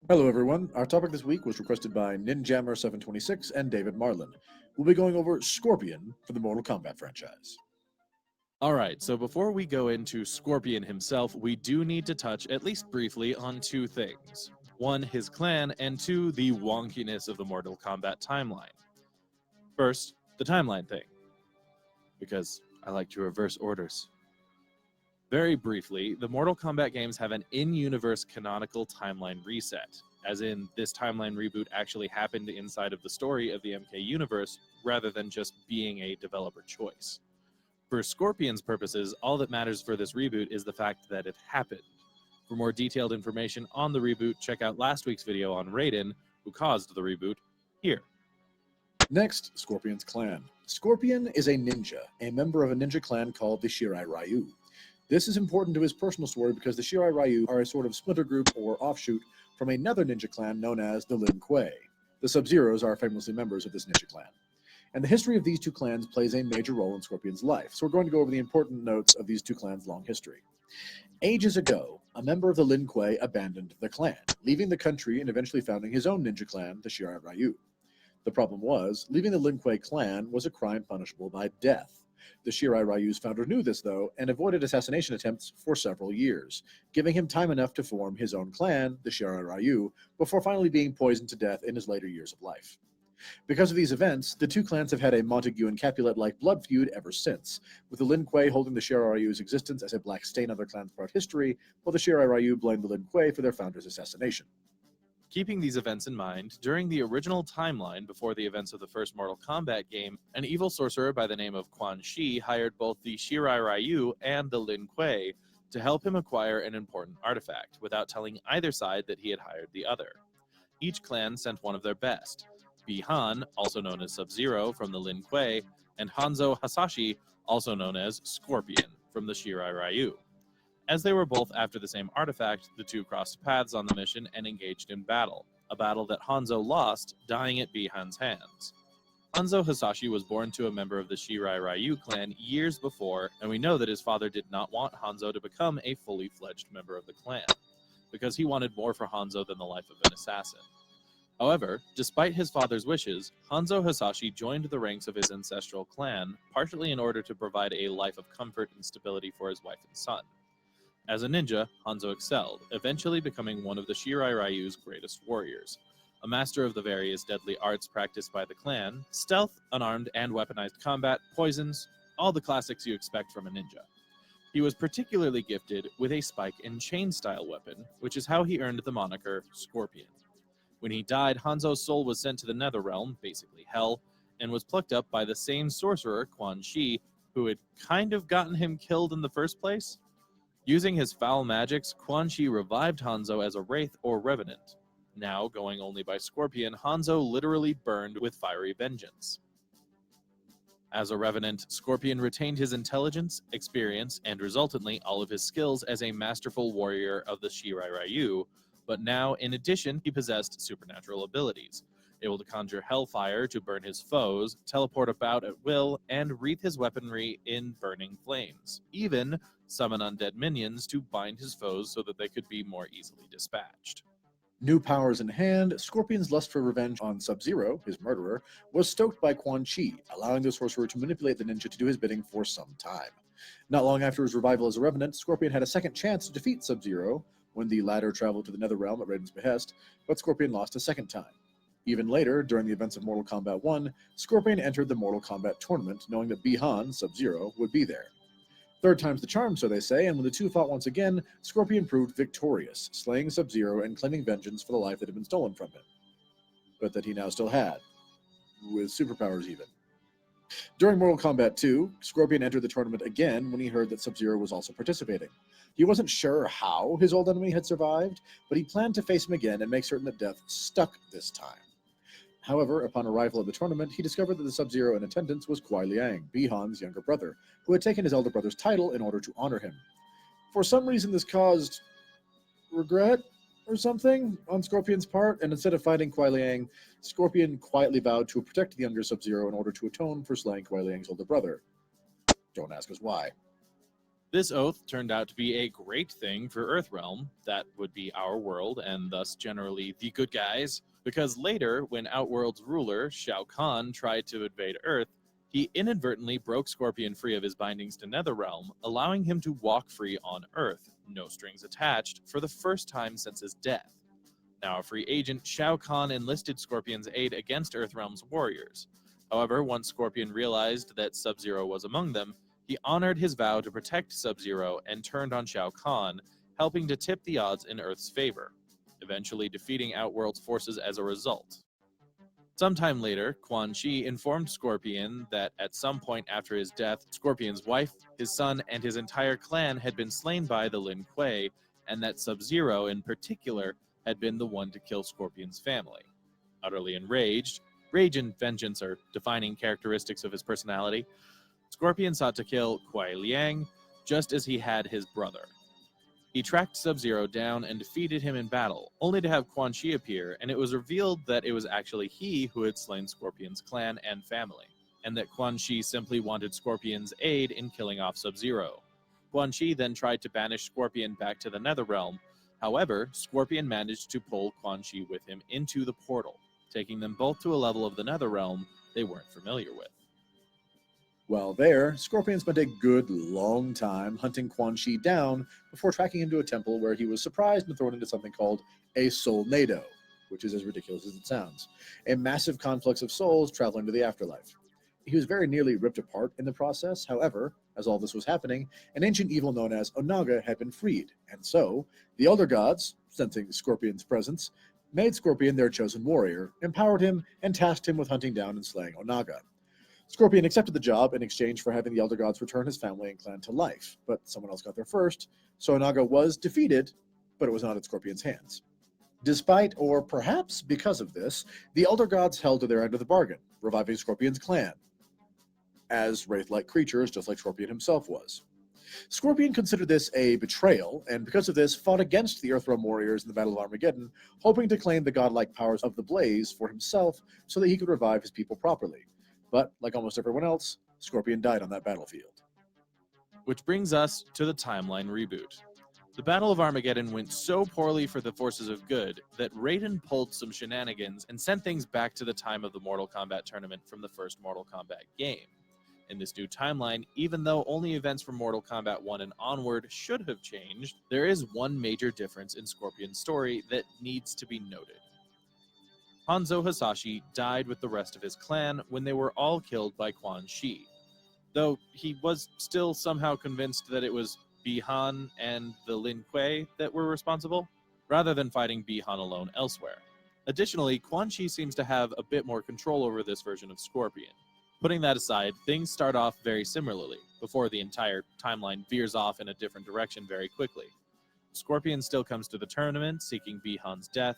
Hello everyone, our topic this week was requested by Ninjammer726 and David Marlin. We'll be going over Scorpion for the Mortal Kombat franchise. Alright, so before we go into Scorpion himself, we do need to touch, at least briefly, on two things. One, his clan, and two, the wonkiness of the Mortal Kombat timeline. First, the timeline thing, because I like to reverse orders. Very briefly, the Mortal Kombat games have an in-universe canonical timeline reset, as in this timeline reboot actually happened inside of the story of the MK universe, rather than just being a developer choice. For Scorpion's purposes, all that matters for this reboot is the fact that it happened. For more detailed information on the reboot, check out last week's video on Raiden, who caused the reboot, here. Next, Scorpion's clan. Scorpion is a ninja, a member of a ninja clan called the Shirai Ryu. This is important to his personal story because the Shirai Ryu are a sort of splinter group or offshoot from another ninja clan known as the Lin Kuei. The Sub-Zeros are famously members of this ninja clan. And the history of these two clans plays a major role in Scorpion's life, so we're going to go over the important notes of these two clans' long history. Ages ago, a member of the Lin Kuei abandoned the clan, leaving the country and eventually founding his own ninja clan, the Shirai Ryu. The problem was, leaving the Lin Kuei clan was a crime punishable by death. The Shirai Ryu's founder knew this, though, and avoided assassination attempts for several years, giving him time enough to form his own clan, the Shirai Ryu, before finally being poisoned to death in his later years of life. Because of these events, the two clans have had a Montague and Capulet-like blood feud ever since, with the Lin Kuei holding the Shirai Ryu's existence as a black stain on their clan's proud history, while the Shirai Ryu blamed the Lin Kuei for their founder's assassination. Keeping these events in mind, during the original timeline before the events of the first Mortal Kombat game, an evil sorcerer by the name of Quan Chi hired both the Shirai Ryu and the Lin Kuei to help him acquire an important artifact, without telling either side that he had hired the other. Each clan sent one of their best. Bi-Han, also known as Sub-Zero from the Lin Kuei, and Hanzo Hasashi, also known as Scorpion from the Shirai Ryu. As they were both after the same artifact, the two crossed paths on the mission and engaged in battle, a battle that Hanzo lost, dying at Bi-Han's hands. Hanzo Hasashi was born to a member of the Shirai Ryu clan years before, and we know that his father did not want Hanzo to become a fully fledged member of the clan, because he wanted more for Hanzo than the life of an assassin. However, despite his father's wishes, Hanzo Hasashi joined the ranks of his ancestral clan, partially in order to provide a life of comfort and stability for his wife and son. As a ninja, Hanzo excelled, eventually becoming one of the Shirai Ryu's greatest warriors, a master of the various deadly arts practiced by the clan: stealth, unarmed and weaponized combat, poisons, all the classics you expect from a ninja. He was particularly gifted with a spike and chain style weapon, which is how he earned the moniker Scorpion. When he died, Hanzo's soul was sent to the Netherrealm, basically Hell, and was plucked up by the same sorcerer, Quan Chi, who had kind of gotten him killed in the first place. Using his foul magics, Quan Chi revived Hanzo as a wraith or revenant. Now, going only by Scorpion, Hanzo literally burned with fiery vengeance. As a revenant, Scorpion retained his intelligence, experience, and resultantly all of his skills as a masterful warrior of the Shirai Ryu, but now, in addition, he possessed supernatural abilities, able to conjure hellfire to burn his foes, teleport about at will, and wreath his weaponry in burning flames, even summon undead minions to bind his foes so that they could be more easily dispatched. New powers in hand, Scorpion's lust for revenge on Sub-Zero, his murderer, was stoked by Quan Chi, allowing the sorcerer to manipulate the ninja to do his bidding for some time. Not long after his revival as a revenant, Scorpion had a second chance to defeat Sub-Zero when the latter traveled to the Netherrealm at Raiden's behest, but Scorpion lost a second time. Even later, during the events of Mortal Kombat 1, Scorpion entered the Mortal Kombat tournament, knowing that Bi-Han, Sub-Zero, would be there. Third time's the charm, so they say, and when the two fought once again, Scorpion proved victorious, slaying Sub-Zero and claiming vengeance for the life that had been stolen from him, but that he now still had, with superpowers even. During Mortal Kombat 2, Scorpion entered the tournament again when he heard that Sub-Zero was also participating. He wasn't sure how his old enemy had survived, but he planned to face him again and make certain that death stuck this time. However, upon arrival at the tournament, he discovered that the Sub-Zero in attendance was Kuai Liang, Bi-Han's younger brother, who had taken his elder brother's title in order to honor him. For some reason, this caused regret or something on Scorpion's part, and instead of fighting Kuai Liang, Scorpion quietly vowed to protect the younger Sub-Zero in order to atone for slaying Kuai Liang's older brother. Don't ask us why. This oath turned out to be a great thing for Earthrealm, that would be our world, and thus generally the good guys, because later, when Outworld's ruler, Shao Kahn, tried to invade Earth, he inadvertently broke Scorpion free of his bindings to Netherrealm, allowing him to walk free on Earth, no strings attached, for the first time since his death. Now a free agent, Shao Kahn enlisted Scorpion's aid against Earthrealm's warriors. However, once Scorpion realized that Sub-Zero was among them, he honored his vow to protect Sub-Zero and turned on Shao Kahn, helping to tip the odds in Earth's favor, eventually defeating Outworld's forces as a result. Sometime later, Quan Chi informed Scorpion that at some point after his death, Scorpion's wife, his son, and his entire clan had been slain by the Lin Kuei, and that Sub-Zero in particular had been the one to kill Scorpion's family. Utterly enraged, rage and vengeance are defining characteristics of his personality, Scorpion sought to kill Kuai Liang, just as he had his brother. He tracked Sub-Zero down and defeated him in battle, only to have Quan Chi appear, and it was revealed that it was actually he who had slain Scorpion's clan and family, and that Quan Chi simply wanted Scorpion's aid in killing off Sub-Zero. Quan Chi then tried to banish Scorpion back to the Netherrealm. However, Scorpion managed to pull Quan Chi with him into the portal, taking them both to a level of the Netherrealm they weren't familiar with. While there, Scorpion spent a good long time hunting Quan Chi down before tracking him to a temple where he was surprised and thrown into something called a Soulnado, which is as ridiculous as it sounds, a massive conflux of souls traveling to the afterlife. He was very nearly ripped apart in the process. However, as all this was happening, an ancient evil known as Onaga had been freed, and so the Elder Gods, sensing Scorpion's presence, made Scorpion their chosen warrior, empowered him, and tasked him with hunting down and slaying Onaga. Scorpion accepted the job in exchange for having the Elder Gods return his family and clan to life, but someone else got there first, so Onaga was defeated, but it was not at Scorpion's hands. Despite, or perhaps because of this, the Elder Gods held to their end of the bargain, reviving Scorpion's clan, as wraith-like creatures, just like Scorpion himself was. Scorpion considered this a betrayal, and because of this, fought against the Earthrealm warriors in the Battle of Armageddon, hoping to claim the godlike powers of the Blaze for himself so that he could revive his people properly. But, like almost everyone else, Scorpion died on that battlefield. Which brings us to the timeline reboot. The Battle of Armageddon went so poorly for the forces of good that Raiden pulled some shenanigans and sent things back to the time of the Mortal Kombat tournament from the first Mortal Kombat game. In this new timeline, even though only events from Mortal Kombat 1 and onward should have changed, there is one major difference in Scorpion's story that needs to be noted. Hanzo Hasashi died with the rest of his clan when they were all killed by Quan Chi, though he was still somehow convinced that it was Bi-Han and the Lin Kuei that were responsible, rather than fighting Bi-Han alone elsewhere. Additionally, Quan Chi seems to have a bit more control over this version of Scorpion. Putting that aside, things start off very similarly, before the entire timeline veers off in a different direction very quickly. Scorpion still comes to the tournament, seeking Bi-Han's death,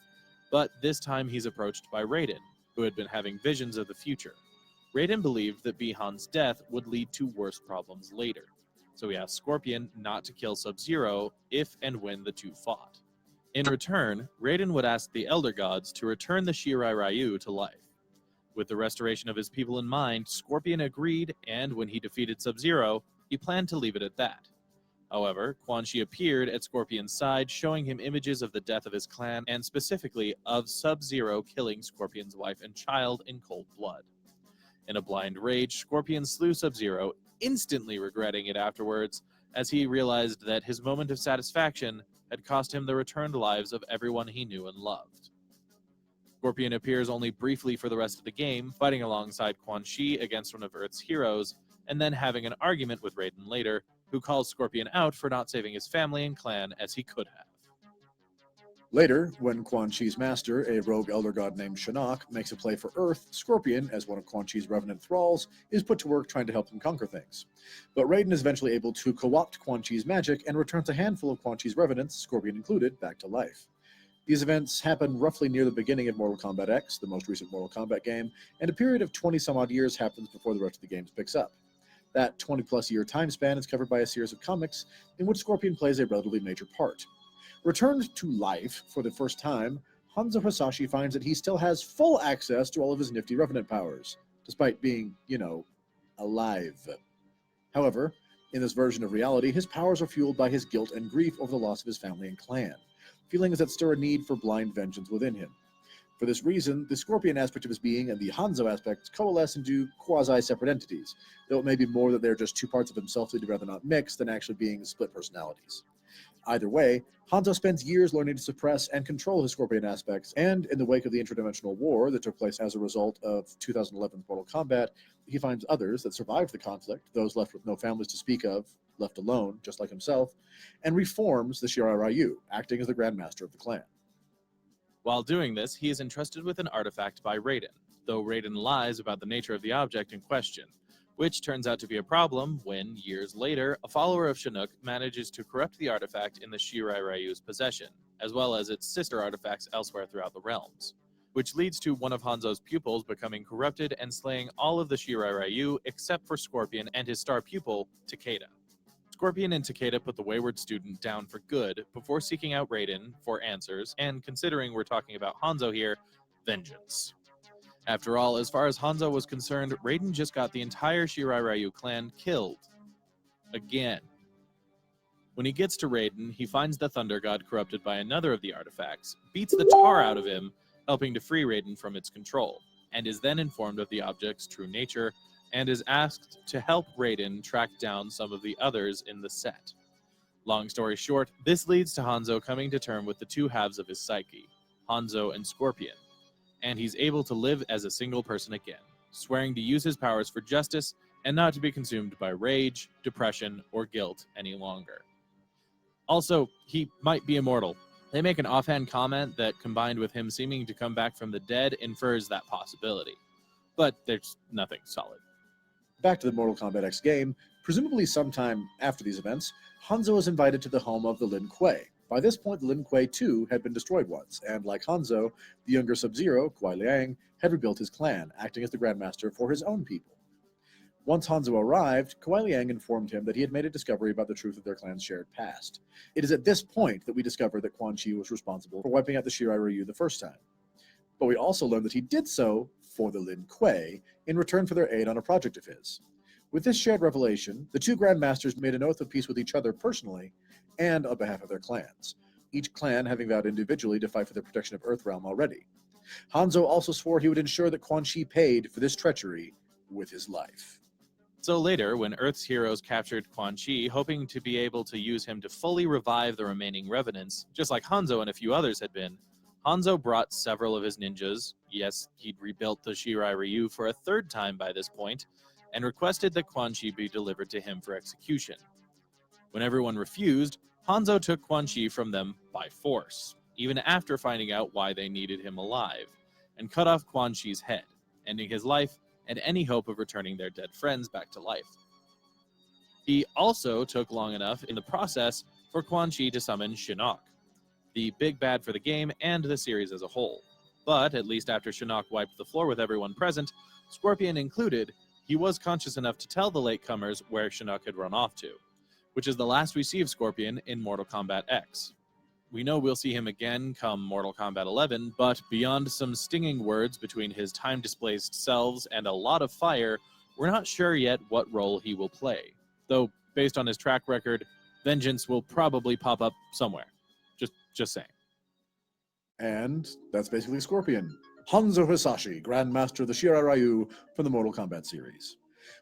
but this time he's approached by Raiden, who had been having visions of the future. Raiden believed that Bi-Han's death would lead to worse problems later, so he asked Scorpion not to kill Sub-Zero if and when the two fought. In return, Raiden would ask the Elder Gods to return the Shirai Ryu to life. With the restoration of his people in mind, Scorpion agreed, and when he defeated Sub-Zero, he planned to leave it at that. However, Quan Chi appeared at Scorpion's side, showing him images of the death of his clan, and specifically of Sub-Zero killing Scorpion's wife and child in cold blood. In a blind rage, Scorpion slew Sub-Zero, instantly regretting it afterwards, as he realized that his moment of satisfaction had cost him the returned lives of everyone he knew and loved. Scorpion appears only briefly for the rest of the game, fighting alongside Quan Chi against one of Earth's heroes, and then having an argument with Raiden later, who calls Scorpion out for not saving his family and clan as he could have. Later, when Quan Chi's master, a rogue elder god named Shinnok, makes a play for Earth, Scorpion, as one of Quan Chi's revenant thralls, is put to work trying to help him conquer things. But Raiden is eventually able to co-opt Quan Chi's magic and returns a handful of Quan Chi's revenants, Scorpion included, back to life. These events happen roughly near the beginning of Mortal Kombat X, the most recent Mortal Kombat game, and a period of 20-some-odd years happens before the rest of the game picks up. That 20-plus year time span is covered by a series of comics in which Scorpion plays a relatively major part. Returned to life for the first time, Hanzo Hasashi finds that he still has full access to all of his nifty revenant powers, despite being, alive. However, In this version of reality, his powers are fueled by his guilt and grief over the loss of his family and clan, feelings that stir a need for blind vengeance within him. For this reason, the Scorpion aspect of his being and the Hanzo aspect coalesce into quasi-separate entities, though it may be more that they're just two parts of himself that he'd rather not mix than actually being split personalities. Either way, Hanzo spends years learning to suppress and control his Scorpion aspects, and in the wake of the interdimensional war that took place as a result of 2011's Mortal Kombat, he finds others that survived the conflict, those left with no families to speak of, left alone, just like himself, and reforms the Shirai Ryu, acting as the Grandmaster of the clan. While doing this, he is entrusted with an artifact by Raiden, though Raiden lies about the nature of the object in question, which turns out to be a problem when, years later, a follower of Chinook manages to corrupt the artifact in the Shirai Ryu's possession, as well as its sister artifacts elsewhere throughout the realms, which leads to one of Hanzo's pupils becoming corrupted and slaying all of the Shirai Ryu except for Scorpion and his star pupil, Takeda. Scorpion and Takeda put the wayward student down for good before seeking out Raiden for answers, and considering we're talking about Hanzo here, vengeance. After all, as far as Hanzo was concerned, Raiden just got the entire Shirai Ryu clan killed. Again. When he gets to Raiden, he finds the Thunder God corrupted by another of the artifacts, beats the tar out of him, helping to free Raiden from its control, and is then informed of the object's true nature, and is asked to help Raiden track down some of the others in the set. Long story short, this leads to Hanzo coming to terms with the two halves of his psyche, Hanzo and Scorpion, and he's able to live as a single person again, swearing to use his powers for justice and not to be consumed by rage, depression, or guilt any longer. Also, he might be immortal. They make an offhand comment that, combined with him seeming to come back from the dead, infers that possibility. But there's nothing solid. Back to the Mortal Kombat X game, presumably sometime after these events, Hanzo is invited to the home of the Lin Kuei. By this point, the Lin Kuei too had been destroyed once, and like Hanzo, the younger Sub-Zero, Kuai Liang, had rebuilt his clan, acting as the Grandmaster for his own people. Once Hanzo arrived, Kuai Liang informed him that he had made a discovery about the truth of their clan's shared past. It is at this point that we discover that Quan Chi was responsible for wiping out the Shirai Ryu the first time. But we also learn that he did so for the Lin Kuei in return for their aid on a project of his. With this shared revelation, the two Grandmasters made an oath of peace with each other personally and on behalf of their clans, each clan having vowed individually to fight for the protection of Earthrealm already. Hanzo also swore he would ensure that Quan Chi paid for this treachery with his life. So later, when Earth's heroes captured Quan Chi, hoping to be able to use him to fully revive the remaining revenants, just like Hanzo and a few others had been, Hanzo brought several of his ninjas, yes, he'd rebuilt the Shirai Ryu for a third time by this point, and requested that Quan Chi be delivered to him for execution. When everyone refused, Hanzo took Quan Chi from them by force, even after finding out why they needed him alive, and cut off Quan Chi's head, ending his life and any hope of returning their dead friends back to life. He also took long enough in the process for Quan Chi to summon Shinnok, the big bad for the game and the series as a whole. But, at least after Shinnok wiped the floor with everyone present, Scorpion included, he was conscious enough to tell the latecomers where Shinnok had run off to, which is the last we see of Scorpion in Mortal Kombat X. We know we'll see him again come Mortal Kombat 11, but beyond some stinging words between his time-displaced selves and a lot of fire, we're not sure yet what role he will play. Though, based on his track record, vengeance will probably pop up somewhere. Just saying. And that's basically Scorpion. Hanzo Hisashi, Grandmaster of the Shirai Ryu from the Mortal Kombat series.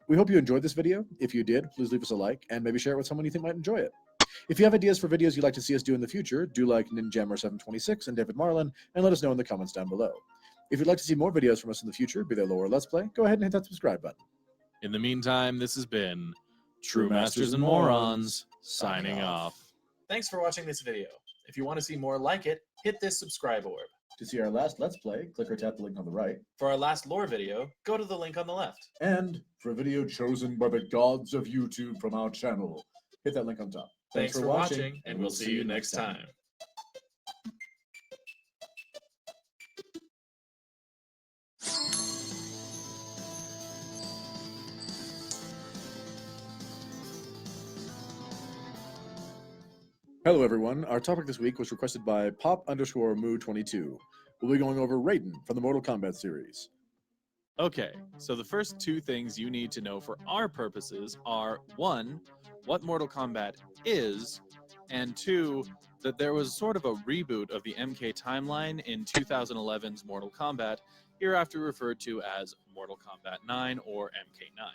We hope you enjoyed this video. If you did, please leave us a like and maybe share it with someone you think might enjoy it. If you have ideas for videos you'd like to see us do in the future, do like Ninjammer726 and David Marlin, and let us know in the comments down below. If you'd like to see more videos from us in the future, be they lore or Let's Play, go ahead and hit that subscribe button. In the meantime, this has been True Masters and Morons, signing off. Thanks for watching this video. If you want to see more like it, hit this subscribe orb. To see our last Let's Play, click or tap the link on the right. For our last lore video, go to the link on the left. And for a video chosen by the gods of YouTube from our channel, hit that link on top. Thanks for watching, and we'll see you next time. Hello everyone, our topic this week was requested by Pop_Moo22. We'll be going over Raiden from the Mortal Kombat series. Okay, so the first two things you need to know for our purposes are 1, what Mortal Kombat is, and 2, that there was sort of a reboot of the MK timeline in 2011's Mortal Kombat, hereafter referred to as Mortal Kombat 9 or MK9,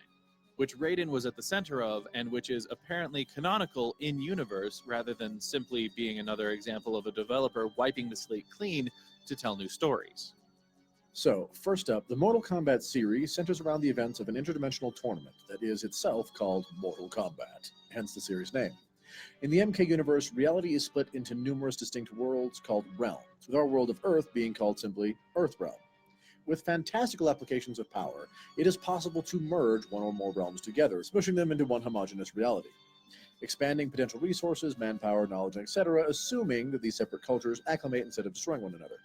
which Raiden was at the center of and which is apparently canonical in universe rather than simply being another example of a developer wiping the slate clean to tell new stories. So, first up, the Mortal Kombat series centers around the events of an interdimensional tournament that is itself called Mortal Kombat, hence the series name. In the MK universe, reality is split into numerous distinct worlds called realms, with our world of Earth being called simply Earthrealm. With fantastical applications of power, it is possible to merge one or more realms together, smushing them into one homogeneous reality. Expanding potential resources, manpower, knowledge, etc., assuming that these separate cultures acclimate instead of destroying one another.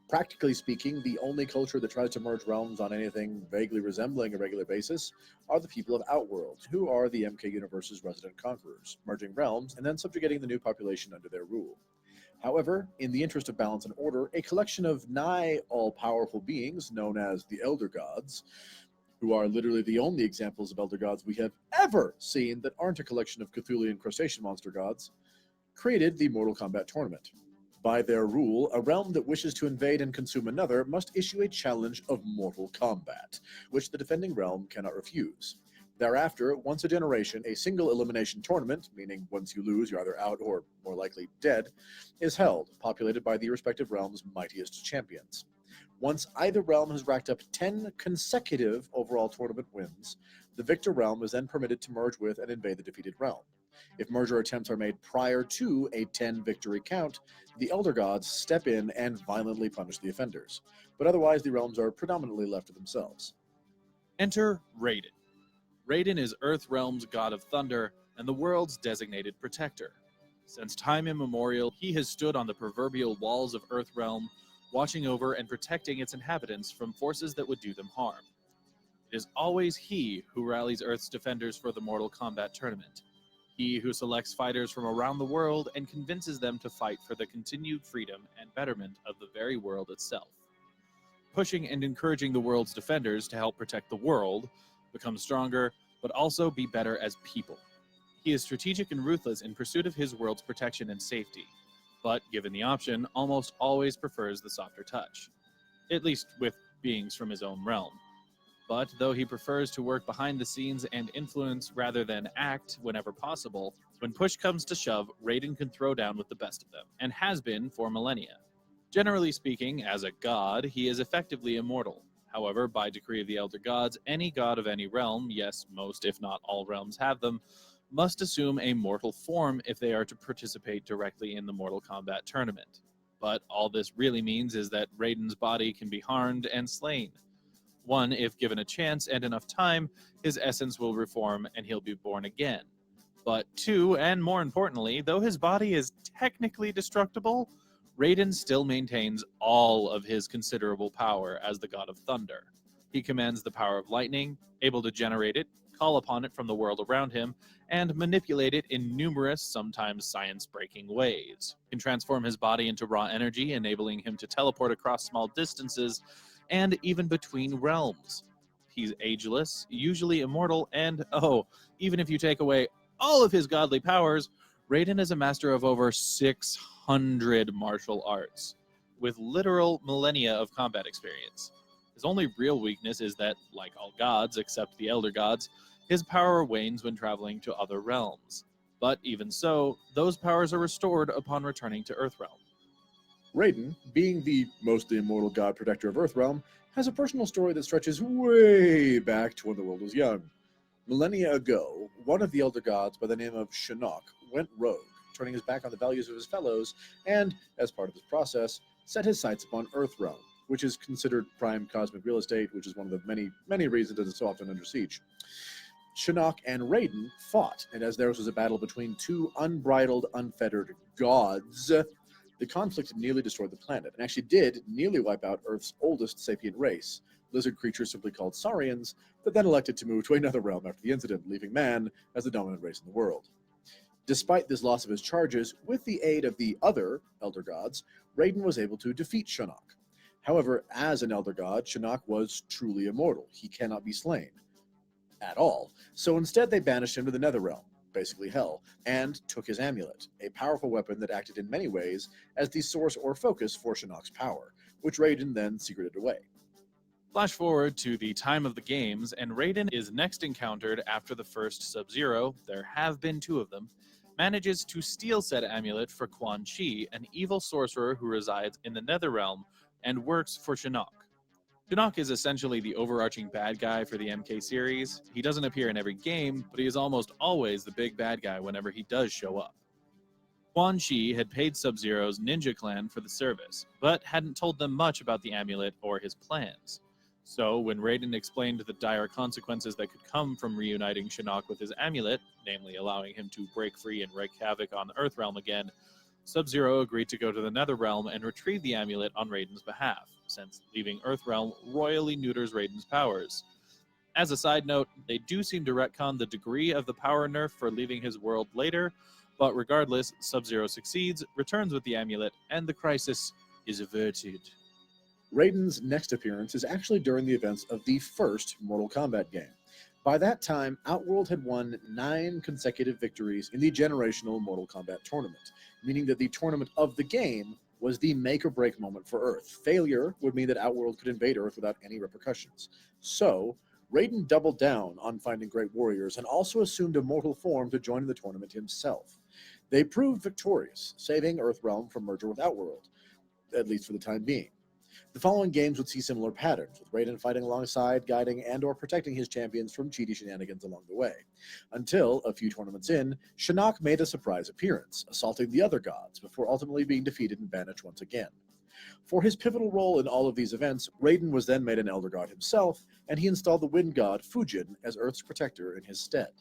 Practically speaking, the only culture that tries to merge realms on anything vaguely resembling a regular basis are the people of Outworld, who are the MK universe's resident conquerors, merging realms and then subjugating the new population under their rule. However, in the interest of balance and order, a collection of nigh all-powerful beings known as the Elder Gods, who are literally the only examples of Elder Gods we have ever seen that aren't a collection of Cthulhian crustacean monster gods, created the Mortal Kombat tournament. By their rule, a realm that wishes to invade and consume another must issue a challenge of mortal combat, which the defending realm cannot refuse. Thereafter, once a generation, a single elimination tournament, meaning once you lose you're either out or, more likely, dead, is held, populated by the respective realm's mightiest champions. Once either realm has racked up 10 consecutive overall tournament wins, the victor realm is then permitted to merge with and invade the defeated realm. If merger attempts are made prior to a 10 victory count, the Elder Gods step in and violently punish the offenders, but otherwise the realms are predominantly left to themselves. Enter Raiden. Raiden is Earthrealm's god of thunder and the world's designated protector. Since time immemorial, he has stood on the proverbial walls of Earthrealm, watching over and protecting its inhabitants from forces that would do them harm. It is always he who rallies Earth's defenders for the Mortal Kombat tournament. He who selects fighters from around the world and convinces them to fight for the continued freedom and betterment of the very world itself. Pushing and encouraging the world's defenders to help protect the world, become stronger, but also be better as people. He is strategic and ruthless in pursuit of his world's protection and safety, but given the option, almost always prefers the softer touch, at least with beings from his own realm. But though he prefers to work behind the scenes and influence rather than act whenever possible, when push comes to shove, Raiden can throw down with the best of them, and has been for millennia. Generally speaking, as a god, he is effectively immortal. However, by decree of the Elder Gods, any god of any realm, yes, most if not all realms have them, must assume a mortal form if they are to participate directly in the Mortal Kombat tournament. But all this really means is that Raiden's body can be harmed and slain. 1, if given a chance and enough time, his essence will reform and he'll be born again. But 2, and more importantly, though his body is technically destructible, Raiden still maintains all of his considerable power as the god of thunder. He commands the power of lightning, able to generate it, call upon it from the world around him, and manipulate it in numerous, sometimes science-breaking ways. He can transform his body into raw energy, enabling him to teleport across small distances, and even between realms. He's ageless, usually immortal, and, even if you take away all of his godly powers, Raiden is a master of over 600 martial arts, with literal millennia of combat experience. His only real weakness is that, like all gods except the Elder Gods, his power wanes when traveling to other realms. But even so, those powers are restored upon returning to Earthrealm. Raiden, being the mostly immortal god protector of Earthrealm, has a personal story that stretches way back to when the world was young. Millennia ago, one of the Elder Gods by the name of Shinnok went rogue, turning his back on the values of his fellows, and, as part of this process, set his sights upon Earthrealm, which is considered prime cosmic real estate, which is one of the many reasons it is so often under siege. Shinnok and Raiden fought, and as theirs was a battle between two unbridled, unfettered gods, the conflict nearly destroyed the planet, and actually did nearly wipe out Earth's oldest sapient race, lizard creatures simply called Saurians, that then elected to move to another realm after the incident, leaving man as the dominant race in the world. Despite this loss of his charges, with the aid of the other Elder Gods, Raiden was able to defeat Shinnok. However, as an Elder God, Shinnok was truly immortal. He cannot be slain. At all. So instead they banished him to the Netherrealm, basically Hell, and took his amulet, a powerful weapon that acted in many ways as the source or focus for Shinnok's power, which Raiden then secreted away. Flash forward to the time of the games, and Raiden is next encountered after the first Sub-Zero, there have been two of them, manages to steal said amulet for Quan Chi, an evil sorcerer who resides in the Netherrealm and works for Shinnok. Shinnok is essentially the overarching bad guy for the MK series. He doesn't appear in every game, but he is almost always the big bad guy whenever he does show up. Quan Chi had paid Sub-Zero's ninja clan for the service, but hadn't told them much about the amulet or his plans. So, when Raiden explained the dire consequences that could come from reuniting Shinnok with his amulet, namely allowing him to break free and wreak havoc on the Earthrealm again, Sub-Zero agreed to go to the Netherrealm and retrieve the amulet on Raiden's behalf, since leaving Earthrealm royally neuters Raiden's powers. As a side note, they do seem to retcon the degree of the power nerf for leaving his world later, but regardless, Sub-Zero succeeds, returns with the amulet, and the crisis is averted. Raiden's next appearance is actually during the events of the first Mortal Kombat game. By that time, Outworld had won 9 consecutive victories in the generational Mortal Kombat tournament, meaning that the tournament of the game was the make-or-break moment for Earth. Failure would mean that Outworld could invade Earth without any repercussions. So, Raiden doubled down on finding great warriors and also assumed a mortal form to join in the tournament himself. They proved victorious, saving Earthrealm from merger with Outworld, at least for the time being. The following games would see similar patterns, with Raiden fighting alongside, guiding, and or protecting his champions from cheaty shenanigans along the way. Until, a few tournaments in, Shinnok made a surprise appearance, assaulting the other gods, before ultimately being defeated and banished once again. For his pivotal role in all of these events, Raiden was then made an Elder God himself, and he installed the wind god Fujin as Earth's protector in his stead.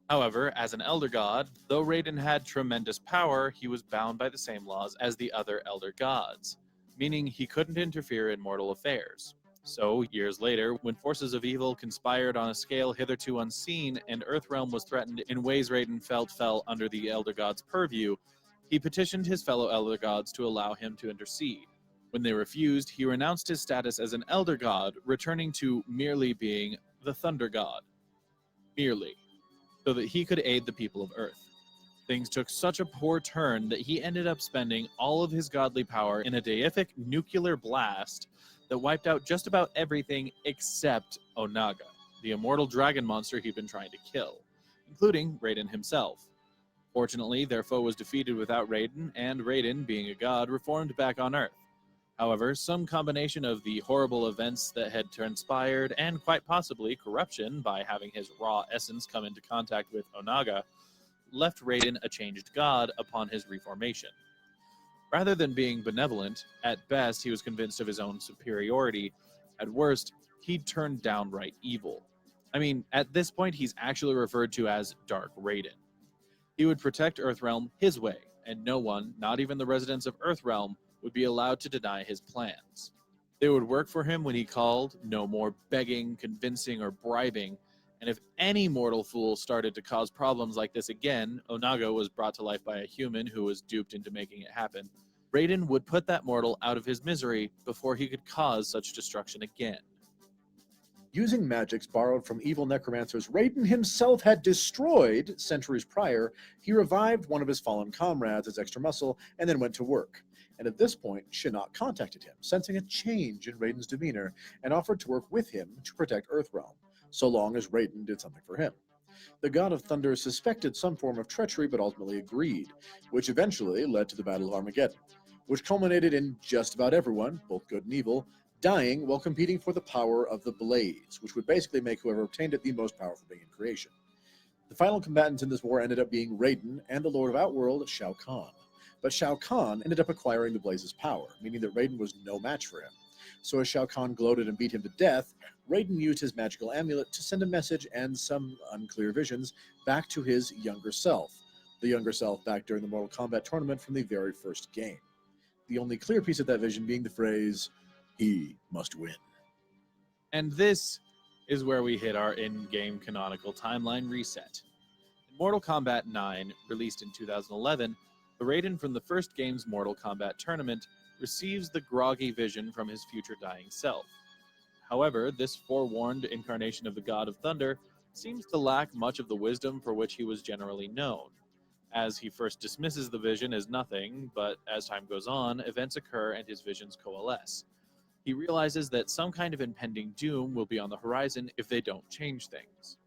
However, as an Elder God, though Raiden had tremendous power, he was bound by the same laws as the other Elder Gods, meaning he couldn't interfere in mortal affairs. So, years later, when forces of evil conspired on a scale hitherto unseen and Earthrealm was threatened in ways Raiden felt fell under the Elder Gods' purview, he petitioned his fellow Elder Gods to allow him to intercede. When they refused, he renounced his status as an Elder God, returning to merely being the Thunder God. Merely. So that he could aid the people of Earth. Things took such a poor turn that he ended up spending all of his godly power in a deific nuclear blast that wiped out just about everything except Onaga, the immortal dragon monster he'd been trying to kill, including Raiden himself. Fortunately, their foe was defeated without Raiden, and Raiden, being a god, reformed back on Earth. However, some combination of the horrible events that had transpired and quite possibly corruption by having his raw essence come into contact with Onaga left Raiden a changed god upon his reformation. Rather than being benevolent, at best he was convinced of his own superiority. At worst, he'd turned downright evil. I mean, at this point he's actually referred to as Dark Raiden. He would protect Earthrealm his way, and no one, not even the residents of Earthrealm, would be allowed to deny his plans. They would work for him when he called, no more begging, convincing, or bribing, and if any mortal fool started to cause problems like this again, Onaga was brought to life by a human who was duped into making it happen. Raiden would put that mortal out of his misery before he could cause such destruction again. Using magics borrowed from evil necromancers Raiden himself had destroyed centuries prior, he revived one of his fallen comrades as extra muscle and then went to work. And at this point, Shinnok contacted him, sensing a change in Raiden's demeanor, and offered to work with him to protect Earthrealm, so long as Raiden did something for him. The God of Thunder suspected some form of treachery but ultimately agreed, which eventually led to the Battle of Armageddon, which culminated in just about everyone, both good and evil, dying while competing for the power of the Blaze, which would basically make whoever obtained it the most powerful being in creation. The final combatants in this war ended up being Raiden and the Lord of Outworld, Shao Kahn. But Shao Kahn ended up acquiring the Blaze's power, meaning that Raiden was no match for him. So as Shao Kahn gloated and beat him to death, Raiden used his magical amulet to send a message and some unclear visions back to his younger self, the younger self back during the Mortal Kombat tournament from the very first game. The only clear piece of that vision being the phrase, "He must win." And this is where we hit our in-game canonical timeline reset. In Mortal Kombat 9, released in 2011, the Raiden from the first game's Mortal Kombat tournament receives the groggy vision from his future dying self. However, this forewarned incarnation of the god of thunder seems to lack much of the wisdom for which he was generally known, as he first dismisses the vision as nothing, but as time goes on, events occur and his visions coalesce. He realizes that some kind of impending doom will be on the horizon if they don't change things.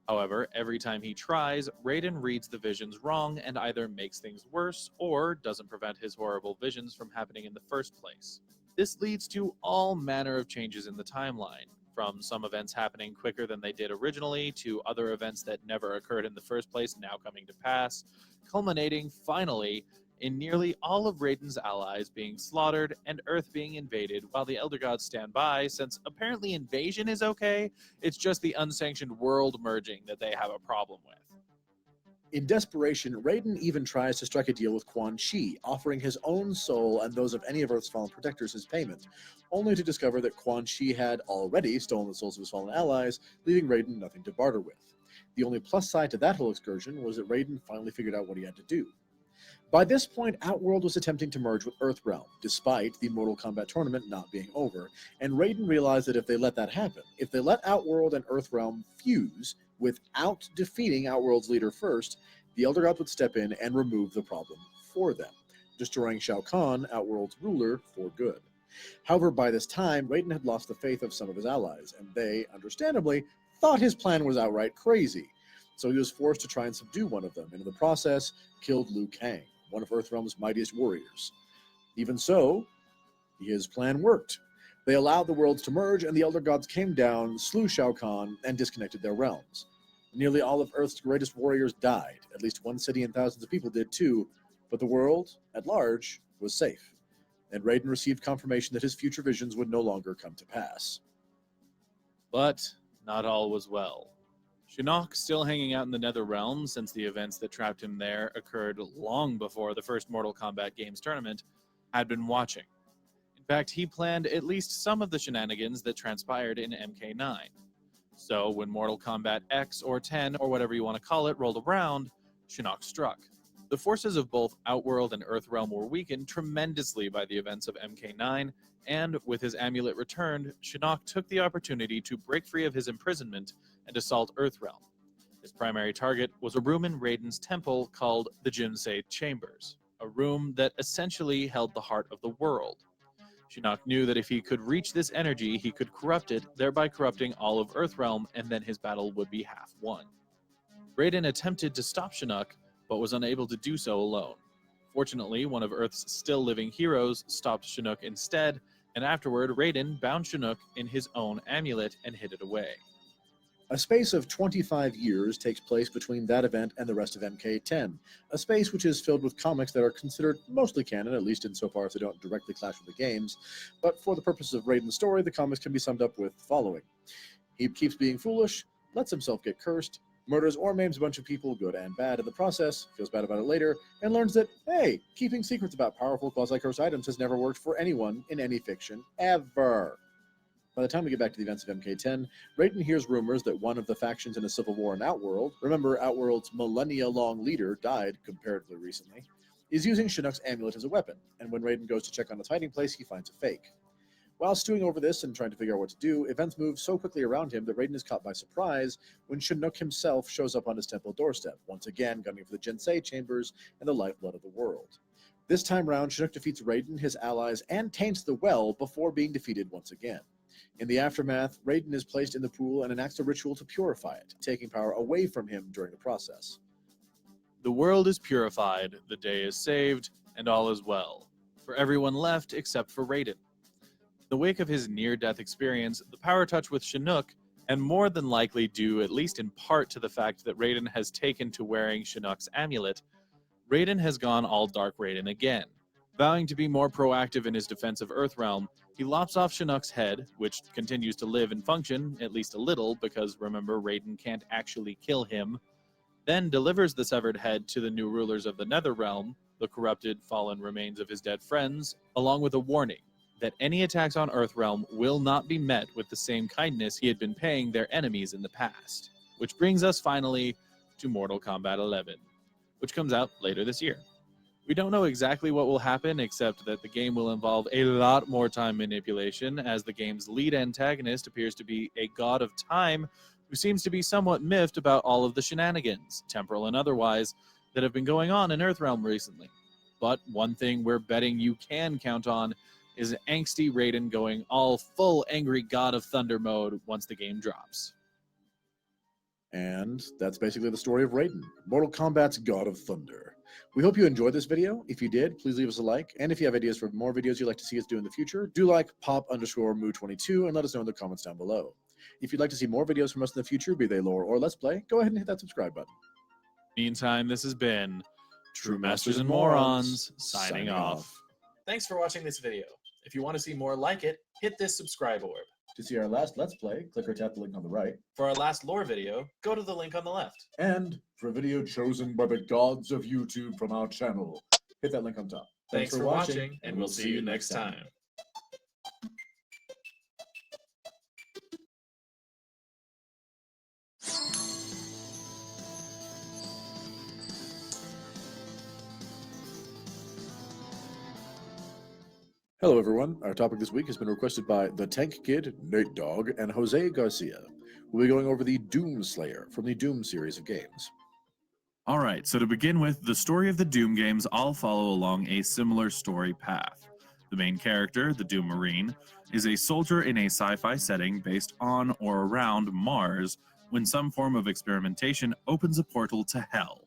However, every time he tries, Raiden reads the visions wrong and either makes things worse or doesn't prevent his horrible visions from happening in the first place. This leads to all manner of changes in the timeline, from some events happening quicker than they did originally to other events that never occurred in the first place now coming to pass, culminating, finally, in nearly all of Raiden's allies being slaughtered and Earth being invaded while the Elder Gods stand by, since apparently invasion is okay, it's just the unsanctioned world merging that they have a problem with. In desperation, Raiden even tries to strike a deal with Quan Chi, offering his own soul and those of any of Earth's fallen protectors as payment, only to discover that Quan Chi had already stolen the souls of his fallen allies, leaving Raiden nothing to barter with. The only plus side to that whole excursion was that Raiden finally figured out what he had to do. By this point, Outworld was attempting to merge with Earthrealm, despite the Mortal Kombat tournament not being over, and Raiden realized that if they let that happen, if they let Outworld and Earthrealm fuse without defeating Outworld's leader first, the Elder Gods would step in and remove the problem for them, destroying Shao Kahn, Outworld's ruler, for good. However, by this time, Raiden had lost the faith of some of his allies, and they, understandably, thought his plan was outright crazy. So he was forced to try and subdue one of them, and in the process, killed Liu Kang, one of Earthrealm's mightiest warriors. Even so, his plan worked. They allowed the worlds to merge, and the Elder Gods came down, slew Shao Kahn, and disconnected their realms. Nearly all of Earth's greatest warriors died. At least one city and thousands of people did too, but the world, at large, was safe. And Raiden received confirmation that his future visions would no longer come to pass. But not all was well. Shinnok, still hanging out in the Nether Realm since the events that trapped him there occurred long before the first Mortal Kombat Games tournament, had been watching. In fact, he planned at least some of the shenanigans that transpired in MK9. So when Mortal Kombat X or 10 or whatever you want to call it rolled around, Shinnok struck. The forces of both Outworld and Earthrealm were weakened tremendously by the events of MK9, and with his amulet returned, Shinnok took the opportunity to break free of his imprisonment and assault Earthrealm. His primary target was a room in Raiden's temple called the Jinsei Chambers, a room that essentially held the heart of the world. Shinnok knew that if he could reach this energy, he could corrupt it, thereby corrupting all of Earthrealm, and then his battle would be half won. Raiden attempted to stop Shinnok, but was unable to do so alone. Fortunately, one of Earth's still living heroes stopped Shinnok instead, and afterward, Raiden bound Shinnok in his own amulet and hid it away. A space of 25 years takes place between that event and the rest of MK10, a space which is filled with comics that are considered mostly canon, at least insofar as they don't directly clash with the games, but for the purposes of Raiden's story, the comics can be summed up with the following. He keeps being foolish, lets himself get cursed, murders or maims a bunch of people, good and bad, in the process, feels bad about it later, and learns that, hey, keeping secrets about powerful quasi-cursed items has never worked for anyone in any fiction, ever. By the time we get back to the events of MK10, Raiden hears rumors that one of the factions in a civil war in Outworld, remember Outworld's millennia-long leader died comparatively recently, is using Shinnok's amulet as a weapon, and when Raiden goes to check on its hiding place, he finds a fake. While stewing over this and trying to figure out what to do, events move so quickly around him that Raiden is caught by surprise when Shinnok himself shows up on his temple doorstep, once again gunning for the Jinsei Chambers and the lifeblood of the world. This time round, Shinnok defeats Raiden, his allies, and taints the well before being defeated once again. In the aftermath, Raiden is placed in the pool and enacts a ritual to purify it, taking power away from him during the process. The world is purified, the day is saved, and all is well, for everyone left except for Raiden. In the wake of his near-death experience, the power touch with Shinnok, and more than likely due at least in part to the fact that Raiden has taken to wearing Shinnok's amulet, Raiden has gone all Dark Raiden again. Vowing to be more proactive in his defense of Earthrealm, he lops off Shinnok's head, which continues to live and function, at least a little, because remember, Raiden can't actually kill him, then delivers the severed head to the new rulers of the Netherrealm, the corrupted, fallen remains of his dead friends, along with a warning that any attacks on Earthrealm will not be met with the same kindness he had been paying their enemies in the past. Which brings us finally to Mortal Kombat 11, which comes out later this year. We don't know exactly what will happen, except that the game will involve a lot more time manipulation, as the game's lead antagonist appears to be a god of time who seems to be somewhat miffed about all of the shenanigans, temporal and otherwise, that have been going on in Earthrealm recently. But one thing we're betting you can count on is an angsty Raiden going all full angry god of thunder mode once the game drops. And that's basically the story of Raiden, Mortal Kombat's God of Thunder. We hope you enjoyed this video. If you did, please leave us a like. And if you have ideas for more videos you'd like to see us do in the future, do like pop_moo22 and let us know in the comments down below. If you'd like to see more videos from us in the future, be they lore or let's play, go ahead and hit that subscribe button. Meantime, this has been True Masters and Morons signing off. Thanks for watching this video. If you want to see more like it, hit this subscribe orb. To see our last Let's Play, click or tap the link on the right. For our last lore video, go to the link on the left. And for a video chosen by the gods of YouTube from our channel, hit that link on top. Thanks for watching, and we'll see you next time. Hello everyone, our topic this week has been requested by The Tank Kid, Nate Dogg, and Jose Garcia. We'll be going over the Doom Slayer from the Doom series of games. Alright, so to begin with, the story of the Doom games all follow along a similar story path. The main character, the Doom Marine, is a soldier in a sci-fi setting based on or around Mars when some form of experimentation opens a portal to Hell.